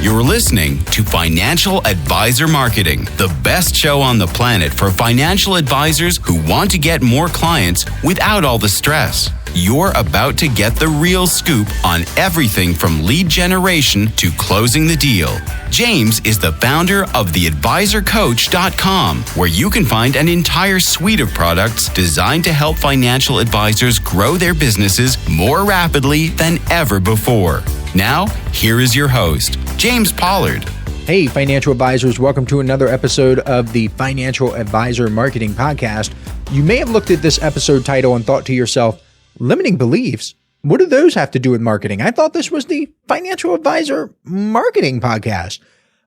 You're listening to Financial Advisor Marketing, the best show on the planet for financial advisors who want to get more clients without all the stress. You're about to get the real scoop on everything from lead generation to closing the deal. James is the founder of theadvisorcoach.com, where you can find an entire suite of products designed to help financial advisors grow their businesses more rapidly than ever before. Now, here is your host, James Pollard. Hey, financial advisors, welcome to another episode of the Financial Advisor Marketing Podcast. You may have looked at this episode title and thought to yourself, limiting beliefs? What do those have to do with marketing? I thought this was the Financial Advisor Marketing Podcast.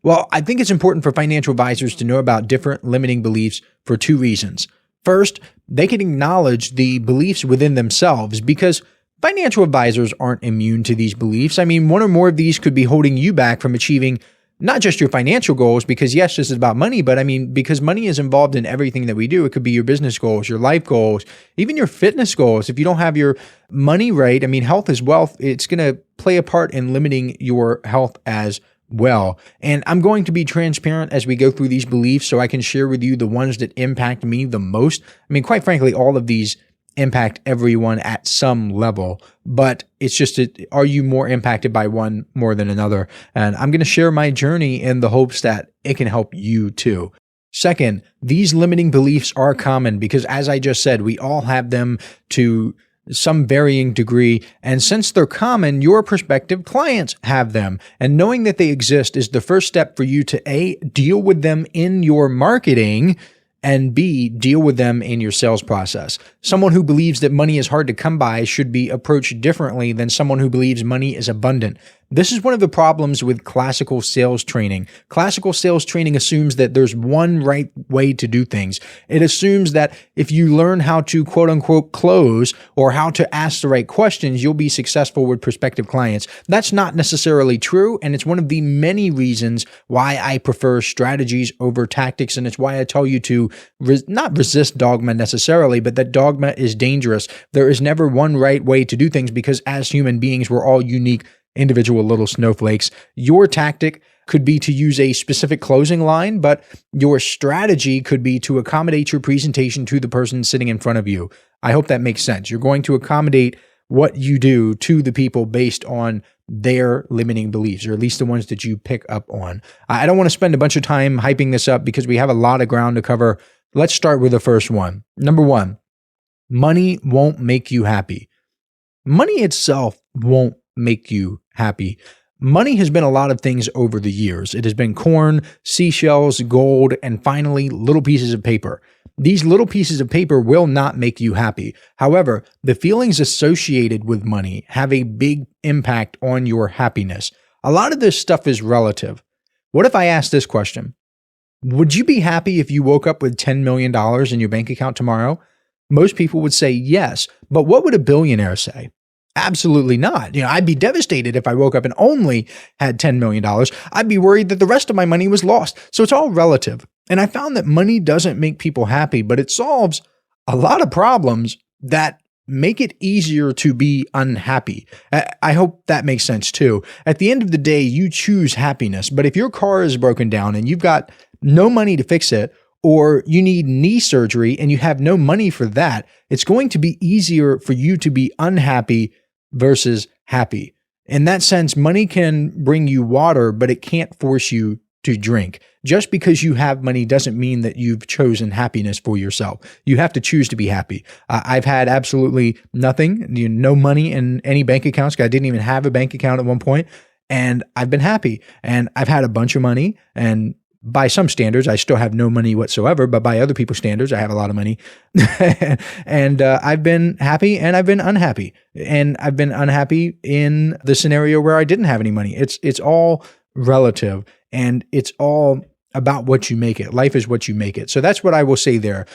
Well, I think it's important for financial advisors to know about different limiting beliefs for two reasons. First, they can acknowledge the beliefs within themselves because financial advisors aren't immune to these beliefs. I mean, one or more of these could be holding you back from achieving not just your financial goals, because yes, this is about money, but I mean, because money is involved in everything that we do. It could be your business goals, your life goals, even your fitness goals. If you don't have your money right, I mean, health is wealth. It's going to play a part in limiting your health as well. And I'm going to be transparent as we go through these beliefs so I can share with you the ones that impact me the most. I mean, quite frankly, all of these impact everyone at some level, but it's just, are you more impacted by one more than another? And I'm going to share my journey in the hopes that it can help you too. Second, these limiting beliefs are common because, as I just said, we all have them to some varying degree. And since they're common, your prospective clients have them. And knowing that they exist is the first step for you to A, deal with them in your marketing, and B, deal with them in your sales process. Someone who believes that money is hard to come by should be approached differently than someone who believes money is abundant. This is one of the problems with classical sales training. Classical sales training assumes that there's one right way to do things. It assumes that if you learn how to quote unquote close or how to ask the right questions, you'll be successful with prospective clients. That's not necessarily true, and it's one of the many reasons why I prefer strategies over tactics, and it's why I tell you to not resist dogma necessarily, but that dogma is dangerous. There is never one right way to do things because as human beings, we're all unique individual little snowflakes. Your tactic could be to use a specific closing line, but your strategy could be to accommodate your presentation to the person sitting in front of you. I hope that makes sense. You're going to accommodate what you do to the people based on their limiting beliefs, or at least the ones that you pick up on. I don't want to spend a bunch of time hyping this up because we have a lot of ground to cover. Let's start with the first one. Number one, money won't make you happy. Money itself won't make you happy. Money has been a lot of things over the years. It has been corn, seashells, gold, and finally, little pieces of paper. These little pieces of paper will not make you happy. However, the feelings associated with money have a big impact on your happiness. A lot of this stuff is relative. What if I asked this question? Would you be happy if you woke up with $10 million in your bank account tomorrow? Most people would say yes, but what would a billionaire say? Absolutely not. I'd be devastated if I woke up and only had $10 million. I'd be worried that the rest of my money was lost. So it's all relative. And I found that money doesn't make people happy, but it solves a lot of problems that make it easier to be unhappy. I hope that makes sense too. At the end of the day, you choose happiness. But if your car is broken down and you've got no money to fix it, or you need knee surgery and you have no money for that, it's going to be easier for you to be unhappy versus happy. In that sense, money can bring you water, but it can't force you to drink. Just because you have money doesn't mean that you've chosen happiness for yourself. You have to choose to be happy. I've had absolutely nothing, no money in any bank accounts. I didn't even have a bank account at one point, and I've been happy. And I've had a bunch of money, and by some standards, I still have no money whatsoever, but by other people's standards, I have a lot of money. And I've been happy and I've been unhappy. And I've been unhappy in the scenario where I didn't have any money. It's all relative, and it's all about what you make it. Life is what you make it. So that's what I will say there.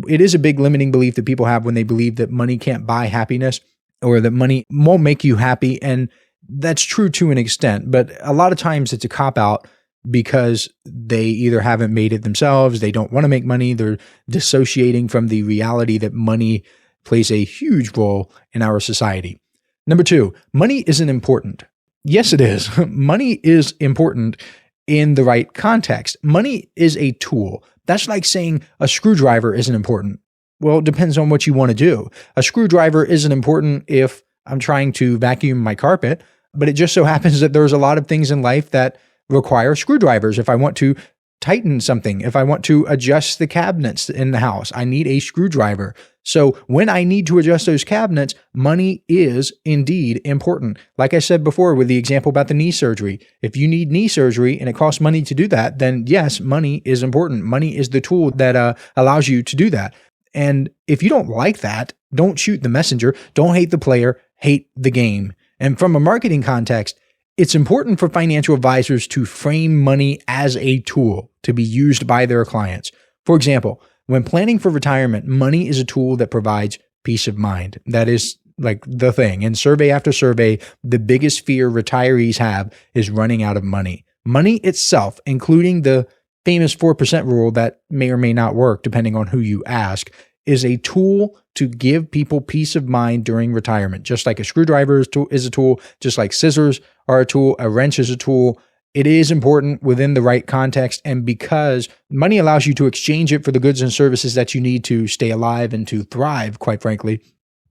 It is a big limiting belief that people have when they believe that money can't buy happiness or that money won't make you happy. And that's true to an extent, but a lot of times it's a cop-out because they either haven't made it themselves, they don't want to make money, they're dissociating from the reality that money plays a huge role in our society. Number two, money isn't important. Yes, it is. Money is important in the right context. Money is a tool. That's like saying a screwdriver isn't important. Well, it depends on what you want to do. A screwdriver isn't important if I'm trying to vacuum my carpet, but it just so happens that there's a lot of things in life that require screwdrivers. If I want to tighten something, if I want to adjust the cabinets in the house, I need a screwdriver. So when I need to adjust those cabinets, money is indeed important. Like I said before with the example about the knee surgery, if you need knee surgery and it costs money to do that, then yes, money is important. Money is the tool that allows you to do that. And if you don't like that, don't shoot the messenger. Don't hate the player, hate the game. And from a marketing context, it's important for financial advisors to frame money as a tool to be used by their clients. For example, when planning for retirement, money is a tool that provides peace of mind. That is like the thing. And survey after survey, the biggest fear retirees have is running out of money. Money itself, including the famous 4% rule that may or may not work depending on who you ask, is a tool to give people peace of mind during retirement. Just like a screwdriver is a tool, just like scissors are a tool, a wrench is a tool. It is important within the right context, and because money allows you to exchange it for the goods and services that you need to stay alive and to thrive, quite frankly,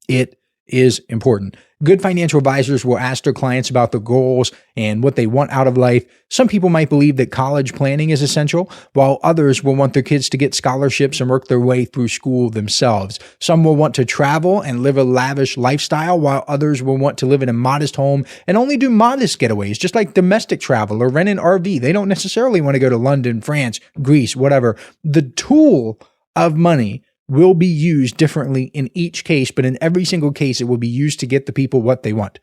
it is important. Good financial advisors will ask their clients about the goals and what they want out of life. Some people might believe that college planning is essential, while others will want their kids to get scholarships and work their way through school themselves. Some will want to travel and live a lavish lifestyle, while others will want to live in a modest home and only do modest getaways, just like domestic travel or rent an RV. They don't necessarily want to go to London, France, Greece, whatever. The tool of money will be used differently in each case, but in every single case, it will be used to get the people what they want.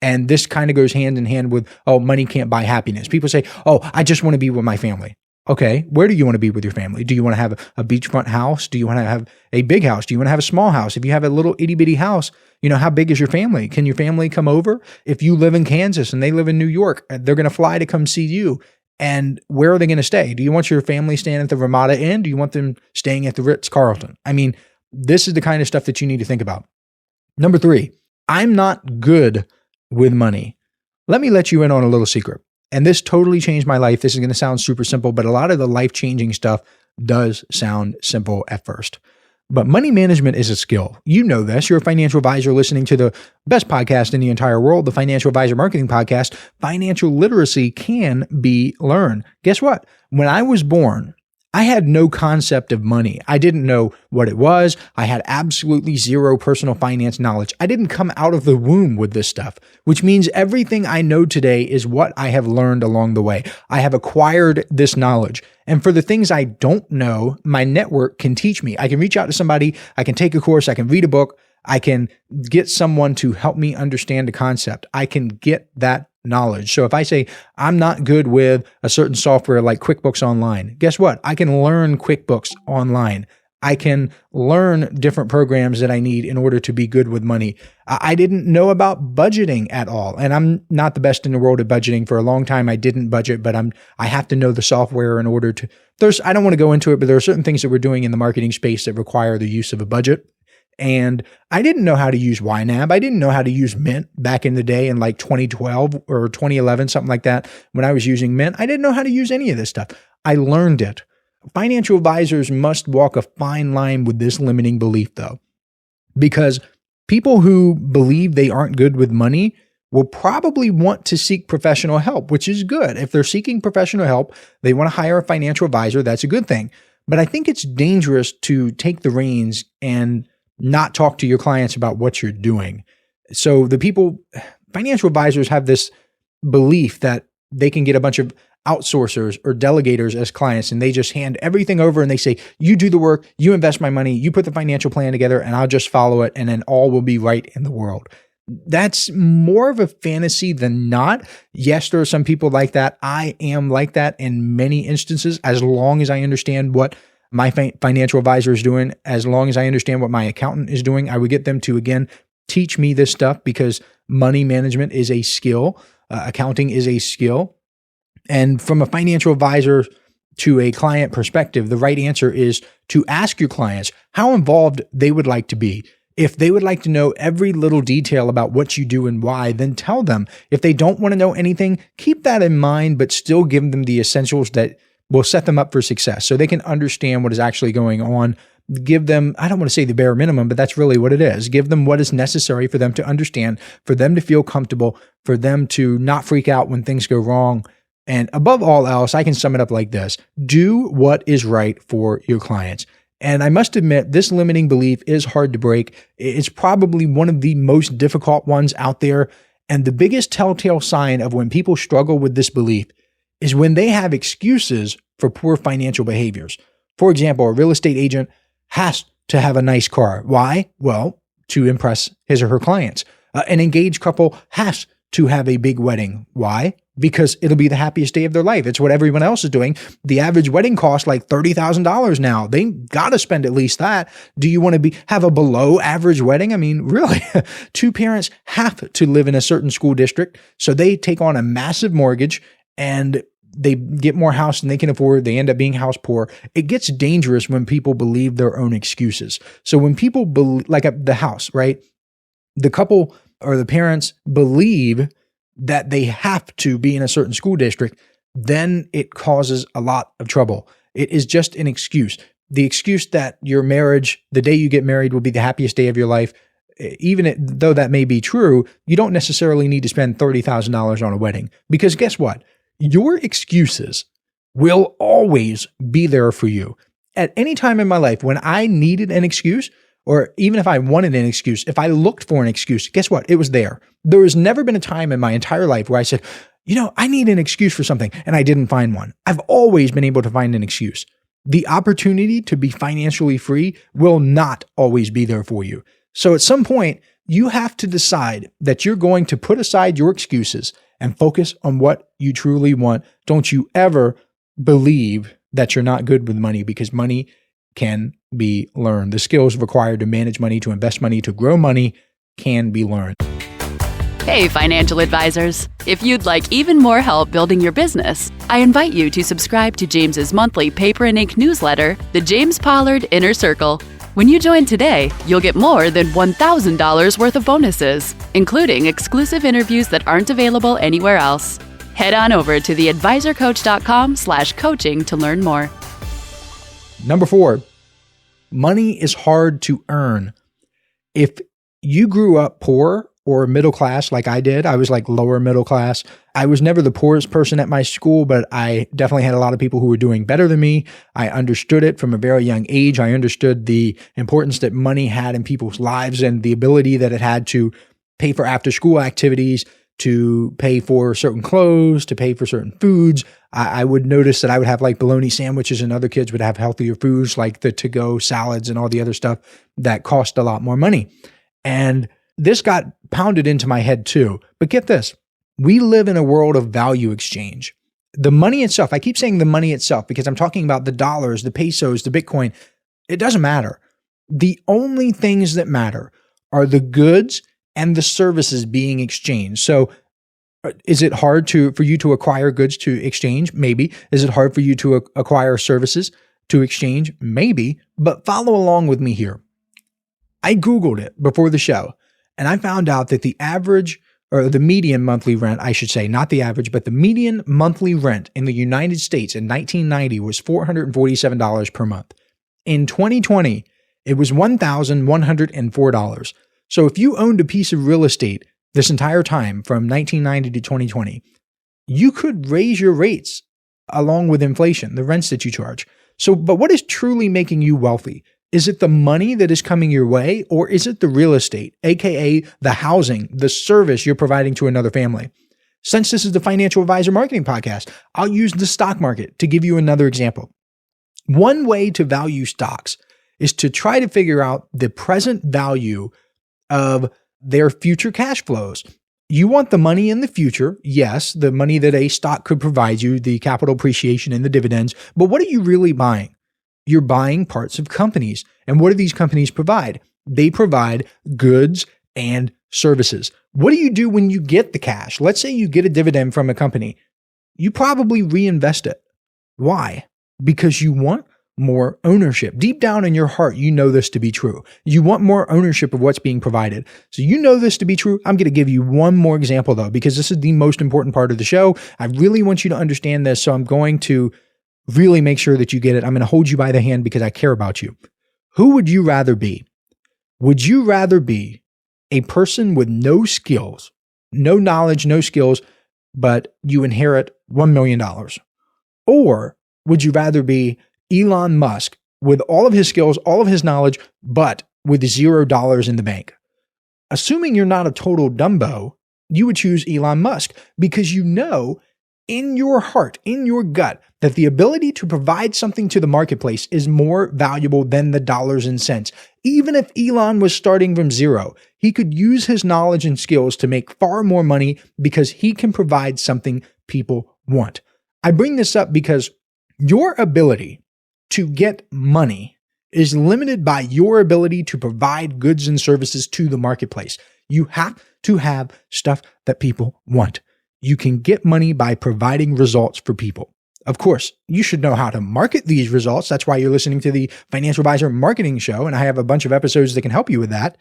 And this kind of goes hand in hand with, oh, money can't buy happiness. People say, oh, I just want to be with my family. Okay, where do you want to be with your family? Do you want to have a beachfront house? Do you want to have a big house? Do you want to have a small house? If you have a little itty bitty house, how big is your family? Can your family come over? If you live in Kansas and they live in New York, they're going to fly to come see you. And where are they going to stay? Do you want your family staying at the Ramada Inn? Do you want them staying at the Ritz-Carlton? I mean, this is the kind of stuff that you need to think about. Number 3, I'm not good with money. Let me let you in on a little secret. And this totally changed my life. This is going to sound super simple, but a lot of the life-changing stuff does sound simple at first. But money management is a skill. You know this. You're a financial advisor listening to the best podcast in the entire world, the Financial Advisor Marketing Podcast. Financial literacy can be learned. Guess what? When I was born, I had no concept of money. I didn't know what it was. I had absolutely zero personal finance knowledge. I didn't come out of the womb with this stuff, which means everything I know today is what I have learned along the way. I have acquired this knowledge. And for the things I don't know, my network can teach me. I can reach out to somebody. I can take a course. I can read a book. I can get someone to help me understand the concept. I can get that knowledge. So if I say I'm not good with a certain software like QuickBooks Online, guess what? I can learn QuickBooks Online. I can learn different programs that I need in order to be good with money. I didn't know about budgeting at all. And I'm not the best in the world at budgeting. For a long time, I didn't budget, but I have to know the software in order to, I don't want to go into it, but there are certain things that we're doing in the marketing space that require the use of a budget. And I didn't know how to use YNAB. I didn't know how to use Mint back in the day in like 2012 or 2011, something like that. When I was using Mint, I didn't know how to use any of this stuff. I learned it. Financial advisors must walk a fine line with this limiting belief, though, because people who believe they aren't good with money will probably want to seek professional help, which is good. If they're seeking professional help, they want to hire a financial advisor. That's a good thing. But I think it's dangerous to take the reins and not talk to your clients about what you're doing. So financial advisors have this belief that they can get a bunch of outsourcers or delegators as clients, and they just hand everything over and they say, you do the work, you invest my money, you put the financial plan together, and I'll just follow it, and then all will be right in the world. That's more of a fantasy than not. Yes, there are some people like that. I am like that in many instances, as long as I understand what my financial advisor is doing, as long as I understand what my accountant is doing. I would get them to, again, teach me this stuff, because money management is a skill. Accounting is a skill. And from a financial advisor to a client perspective, the right answer is to ask your clients how involved they would like to be. If they would like to know every little detail about what you do and why, then tell them. If they don't want to know anything, keep that in mind, but still give them the essentials that will set them up for success so they can understand what is actually going on. Give them, I don't want to say the bare minimum, but that's really what it is. Give them what is necessary for them to understand, for them to feel comfortable, for them to not freak out when things go wrong. And above all else, I can sum it up like this: do what is right for your clients. And I must admit, this limiting belief is hard to break. It's probably one of the most difficult ones out there. And the biggest telltale sign of when people struggle with this belief is when they have excuses for poor financial behaviors. For example, a real estate agent has to have a nice car. Why? Well, to impress his or her clients. An engaged couple has to have a big wedding. Why? Because it'll be the happiest day of their life. It's what everyone else is doing. The average wedding costs like $30,000 now. They got to spend at least that. Do you want to have a below average wedding? I mean, really, two parents have to live in a certain school district. So they take on a massive mortgage and they get more house than they can afford. They end up being house poor. It gets dangerous when people believe their own excuses. So when people believe, like the house, right? The couple or the parents believe that they have to be in a certain school district, then it causes a lot of trouble. It is just an excuse. The excuse that your marriage, the day you get married, will be the happiest day of your life. Even though that may be true, you don't necessarily need to spend $30,000 on a wedding, because guess what? Your excuses will always be there for you. At any time in my life when I needed an excuse, or even if I wanted an excuse, if I looked for an excuse, guess what? It was there. There has never been a time in my entire life where I said, I need an excuse for something, and I didn't find one. I've always been able to find an excuse. The opportunity to be financially free will not always be there for you. So at some point, you have to decide that you're going to put aside your excuses and focus on what you truly want. Don't you ever believe that you're not good with money, because money can be learned. The skills required to manage money, to invest money, to grow money can be learned. Hey, financial advisors. If you'd like even more help building your business, I invite you to subscribe to James's monthly paper and ink newsletter, The James Pollard Inner Circle. When you join today, you'll get more than $1,000 worth of bonuses, including exclusive interviews that aren't available anywhere else. Head on over to theadvisorcoach.com/coaching to learn more. Number 4, money is hard to earn. If you grew up poor or middle class like I did, I was like lower middle class. I was never the poorest person at my school, but I definitely had a lot of people who were doing better than me. I understood it from a very young age. I understood the importance that money had in people's lives and the ability that it had to pay for after school activities, to pay for certain clothes, to pay for certain foods. I would notice that I would have like bologna sandwiches and other kids would have healthier foods like the to-go salads and all the other stuff that cost a lot more money. And this got pounded into my head too. But get this, we live in a world of value exchange. The money itself, I keep saying the money itself because I'm talking about the dollars, the pesos, the Bitcoin. It doesn't matter. The only things that matter are the goods and the services being exchanged. So is it hard for you to acquire goods to exchange? Maybe. Is it hard for you to acquire services to exchange? Maybe. But follow along with me here. I Googled it before the show, and I found out that the average, or the median monthly rent, I should say, not the average, but the median monthly rent in the United States in 1990 was $447 per month. In 2020, it was $1,104. So if you owned a piece of real estate this entire time from 1990 to 2020, you could raise your rates along with inflation, the rents that you charge. So, but what is truly making you wealthy? Is it the money that is coming your way, or is it the real estate, aka the housing, the service you're providing to another family? Since this is the Financial Advisor Marketing Podcast, I'll use the stock market to give you another example. One way to value stocks is to try to figure out the present value of their future cash flows. You want the money in the future, yes, the money that a stock could provide you, the capital appreciation and the dividends, but what are you really buying? You're buying parts of companies. And what do these companies provide? They provide goods and services. What do you do when you get the cash? Let's say you get a dividend from a company. You probably reinvest it. Why? Because you want more ownership. Deep down in your heart, you know this to be true. You want more ownership of what's being provided. So you know this to be true. I'm going to give you one more example though, because this is the most important part of the show. I really want you to understand this. So I'm going to really make sure that you get it. I'm going to hold you by the hand because I care about you. Who would you rather be? Would you rather be a person with no skills, no knowledge, no skills, but you inherit $1 million? Or would you rather be Elon Musk with all of his skills, all of his knowledge, but with $0 in the bank? Assuming you're not a total dumbo, you would choose Elon Musk because you know in your heart, in your gut, that the ability to provide something to the marketplace is more valuable than the dollars and cents. Even if Elon was starting from zero, he could use his knowledge and skills to make far more money because he can provide something people want. I bring this up because your ability to get money is limited by your ability to provide goods and services to the marketplace. You have to have stuff that people want. You can get money by providing results for people. Of course, you should know how to market these results. That's why you're listening to the Financial Advisor Marketing Show, and I have a bunch of episodes that can help you with that.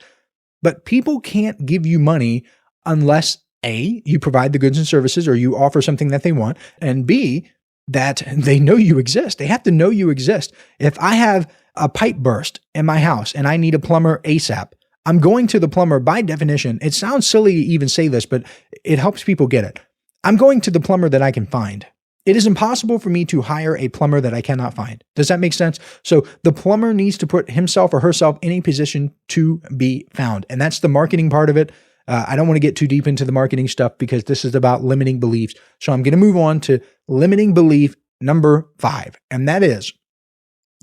But people can't give you money unless A, you provide the goods and services or you offer something that they want, and B, that they know you exist. They have to know you exist. If I have a pipe burst in my house and I need a plumber ASAP, I'm going to the plumber by definition. It sounds silly to even say this, but it helps people get it. I'm going to the plumber that I can find. It is impossible for me to hire a plumber that I cannot find. Does that make sense? So the plumber needs to put himself or herself in a position to be found. And that's the marketing part of it. I don't want to get too deep into the marketing stuff because this is about limiting beliefs. So I'm going to move on to limiting belief number 5. And that is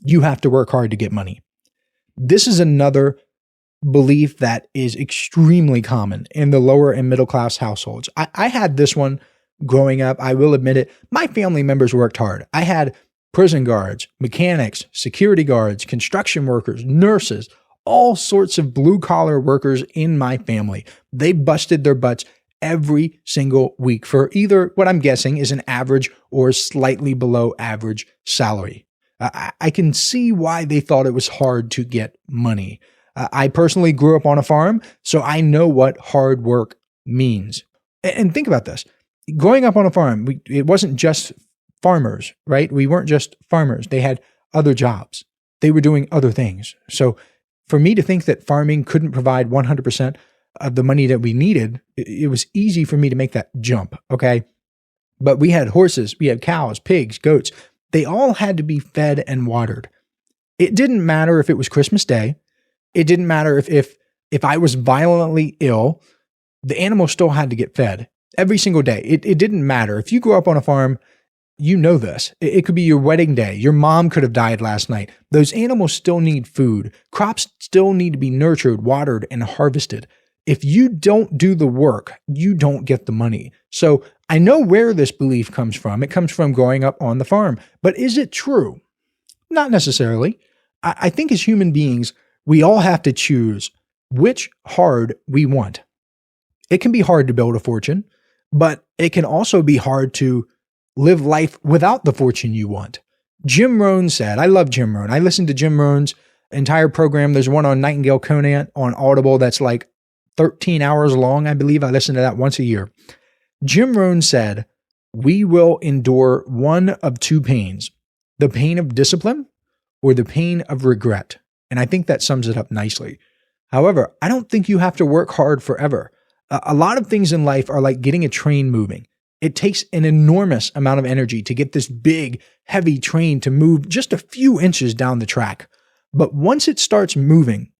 you have to work hard to get money. This is another belief that is extremely common in the lower and middle class households. I had this one growing up. I will admit it. My family members worked hard. I had prison guards, mechanics, security guards, construction workers, nurses, all sorts of blue collar workers in my family. They busted their butts every single week for either what I'm guessing is an average or slightly below average salary. I can see why they thought it was hard to get money. I personally grew up on a farm, so I know what hard work means. And think about this. Growing up on a farm, it wasn't just farmers, right? We weren't just farmers. They had other jobs. They were doing other things. So for me to think that farming couldn't provide 100% of the money that we needed, it was easy for me to make that jump, okay? But we had horses, we had cows, pigs, goats. They all had to be fed and watered. It didn't matter if it was Christmas Day. It didn't matter if I was violently ill. The animals still had to get fed every single day. It didn't matter. If you grew up on a farm, you know this. It could be your wedding day. Your mom could have died last night. Those animals still need food. Crops still need to be nurtured, watered, and harvested. If you don't do the work, you don't get the money. So I know where this belief comes from. It comes from growing up on the farm. But is it true? Not necessarily. I think as human beings, we all have to choose which hard we want. It can be hard to build a fortune, but it can also be hard to live life without the fortune you want. Jim Rohn said, I love Jim Rohn. I listened to Jim Rohn's entire program. There's one on Nightingale Conant on Audible that's like 13 hours long. I believe I listen to that once a year. Jim Rohn said, we will endure one of two pains, the pain of discipline or the pain of regret. And I think that sums it up nicely. However, I don't think you have to work hard forever. A lot of things in life are like getting a train moving. It takes an enormous amount of energy to get this big, heavy train to move just a few inches down the track. But once it starts moving,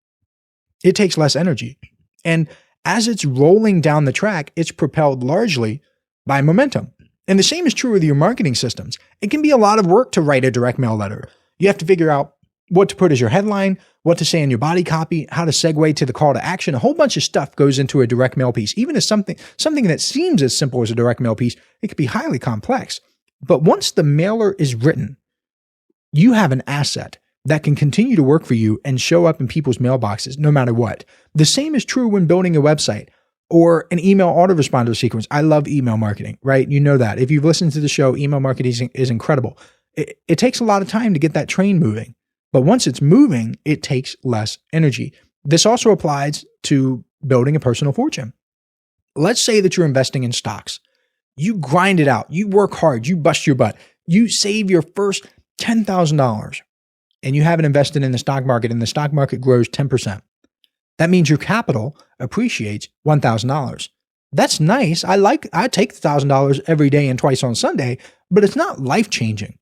it takes less energy. And as it's rolling down the track, it's propelled largely by momentum. And the same is true with your marketing systems. It can be a lot of work to write a direct mail letter. You have to figure out what to put as your headline, what to say in your body copy, how to segue to the call to action. A whole bunch of stuff goes into a direct mail piece. Even as something that seems as simple as a direct mail piece, it could be highly complex. But once the mailer is written, you have an asset that can continue to work for you and show up in people's mailboxes no matter what. The same is true when building a website or an email autoresponder sequence. I love email marketing, right? You know that. If you've listened to the show, email marketing is incredible. It takes a lot of time to get that train moving. But once it's moving, it takes less energy. This also applies to building a personal fortune. Let's say that you're investing in stocks. You grind it out. You work hard. You bust your butt. You save your first $10,000 and you have it invested in the stock market and the stock market grows 10%. That means your capital appreciates $1,000. That's nice. I take the $1,000 every day and twice on Sunday, but it's not life-changing.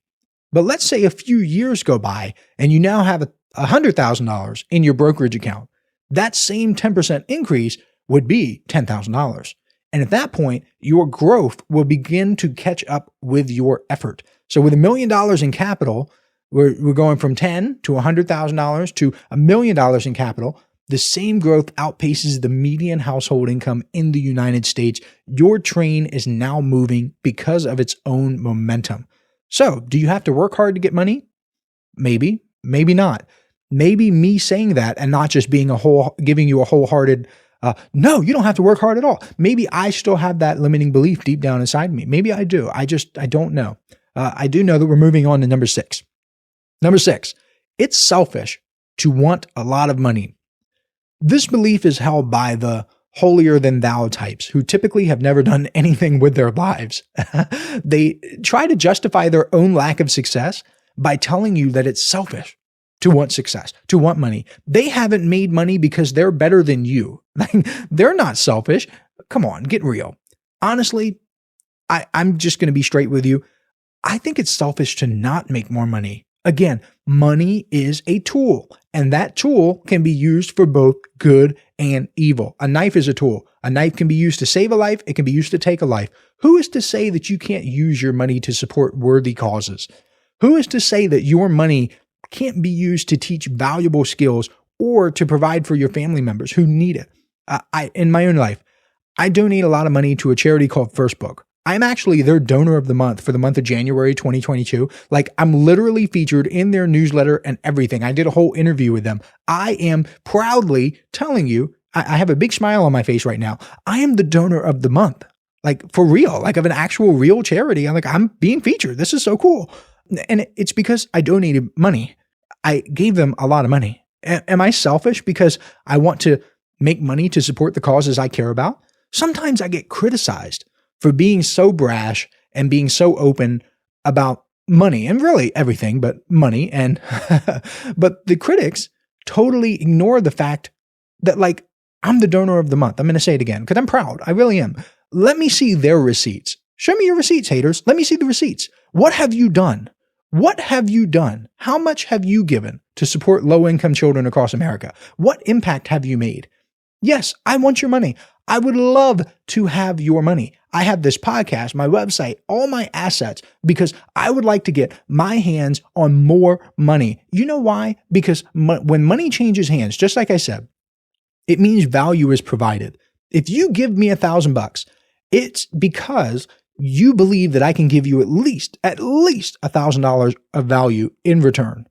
But let's say a few years go by and you now have $100,000 in your brokerage account. That same 10% increase would be $10,000. And at that point, your growth will begin to catch up with your effort. So with $1 million in capital, we're going from $10,000 to $100,000 to $1 million in capital. The same growth outpaces the median household income in the United States. Your train is now moving because of its own momentum. So, do you have to work hard to get money? Maybe, maybe not. Maybe me saying that and not just being giving you a wholehearted, no, you don't have to work hard at all. Maybe I still have that limiting belief deep down inside me. Maybe I do. I don't know. I do know that we're moving on to number 6. Number 6, it's selfish to want a lot of money. This belief is held by the holier than thou types who typically have never done anything with their lives. They try to justify their own lack of success by telling you that it's selfish to want success, to want money. They haven't made money because they're better than you. They're not selfish. Come on, get real. Honestly, I'm just going to be straight with you. I think it's selfish to not make more money. Again, money is a tool, and that tool can be used for both good and evil. A knife is a tool. A knife can be used to save a life. It can be used to take a life. Who is to say that you can't use your money to support worthy causes? Who is to say that your money can't be used to teach valuable skills or to provide for your family members who need it? In my own life, I donate a lot of money to a charity called First Book. I'm actually their donor of the month for the month of January 2022. I'm literally featured in their newsletter and everything. I did a whole interview with them. I am proudly telling you, I have a big smile on my face right now. I am the donor of the month. For real, of an actual real charity. I'm being featured. This is so cool. And it's because I donated money. I gave them a lot of money. Am I selfish because I want to make money to support the causes I care about? Sometimes I get criticized for being so brash and being so open about money and really everything but money. And but the critics totally ignore the fact that I'm the donor of the month. I'm going to say it again because I'm proud. I really am. Let me see their receipts. Show me your receipts, haters. Let me see the receipts. What have you done? What have you done? How much have you given to support low-income children across America? What impact have you made? Yes, I want your money. I would love to have your money. I have this podcast, my website, all my assets, because I would like to get my hands on more money. You know why? Because when money changes hands, just like I said, it means value is provided. If you give me $1,000, it's because you believe that I can give you at least $1,000 of value in return.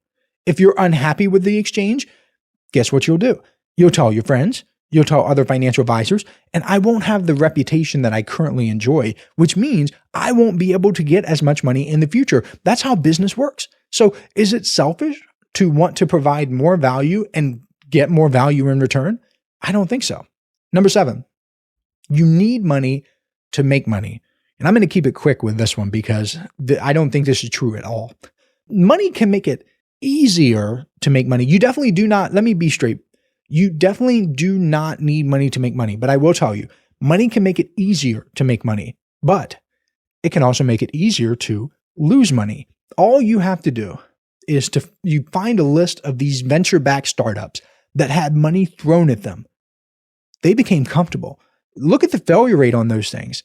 If you're unhappy with the exchange, guess what you'll do? You'll tell your friends, you'll tell other financial advisors, and I won't have the reputation that I currently enjoy, which means I won't be able to get as much money in the future. That's how business works. So is it selfish to want to provide more value and get more value in return? I don't think so. Number 7, you need money to make money. And I'm going to keep it quick with this one because I don't think this is true at all. Money can make it easier to make money. You definitely do not, let me be straight. You definitely do not need money to make money. But I will tell you, money can make it easier to make money, but it can also make it easier to lose money. All you have to do is you find a list of these venture-backed startups that had money thrown at them. They became comfortable. Look at the failure rate on those things.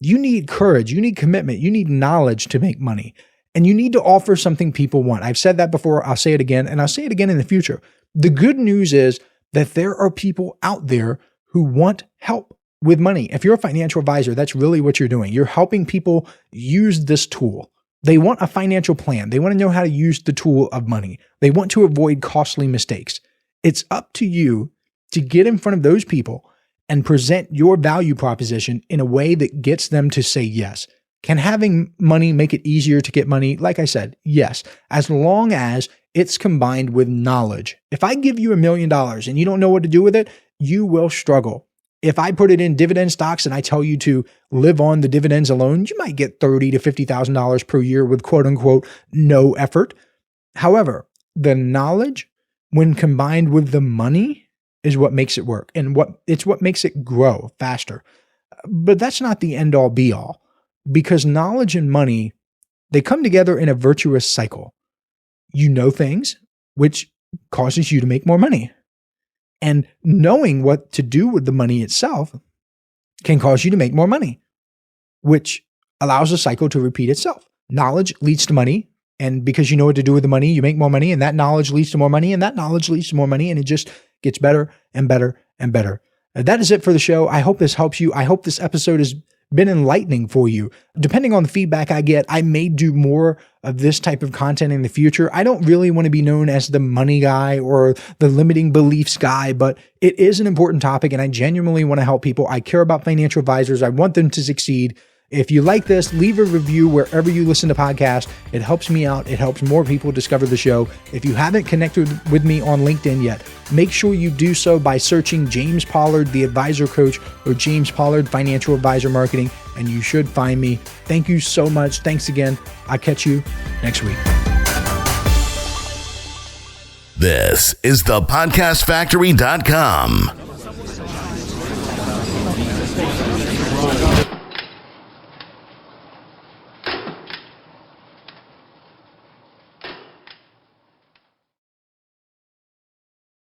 You need courage, you need commitment, you need knowledge to make money, and you need to offer something people want. I've said that before, I'll say it again, and I'll say it again in the future. The good news is that there are people out there who want help with money. If you're a financial advisor, that's really what you're doing. You're helping people use this tool. They want a financial plan. They want to know how to use the tool of money. They want to avoid costly mistakes. It's up to you to get in front of those people and present your value proposition in a way that gets them to say yes. Can having money make it easier to get money? Like I said, yes, as long as it's combined with knowledge. If I give you $1 million and you don't know what to do with it, you will struggle. If I put it in dividend stocks and I tell you to live on the dividends alone, you might get $30,000 to $50,000 per year with quote unquote no effort. However, the knowledge, when combined with the money, is what makes it work, and it's what makes it grow faster. But that's not the end all be all, because knowledge and money, they come together in a virtuous cycle. You know things, which causes you to make more money. And knowing what to do with the money itself can cause you to make more money, which allows the cycle to repeat itself. Knowledge leads to money. And because you know what to do with the money, you make more money, and that knowledge leads to more money, and that knowledge leads to more money, and it just gets better and better and better. That is it for the show. I hope this helps you. I hope this episode has been enlightening for you. Depending on the feedback I get, I may do more of this type of content in the future. I don't really want to be known as the money guy or the limiting beliefs guy, but it is an important topic, and I genuinely want to help people. I care about financial advisors. I want them to succeed. If you like this, leave a review wherever you listen to podcasts. It helps me out. It helps more people discover the show. If you haven't connected with me on LinkedIn yet, make sure you do so by searching James Pollard, the Advisor Coach, or James Pollard, Financial Advisor Marketing, and you should find me. Thank you so much. Thanks again. I'll catch you next week. This is thepodcastfactory.com.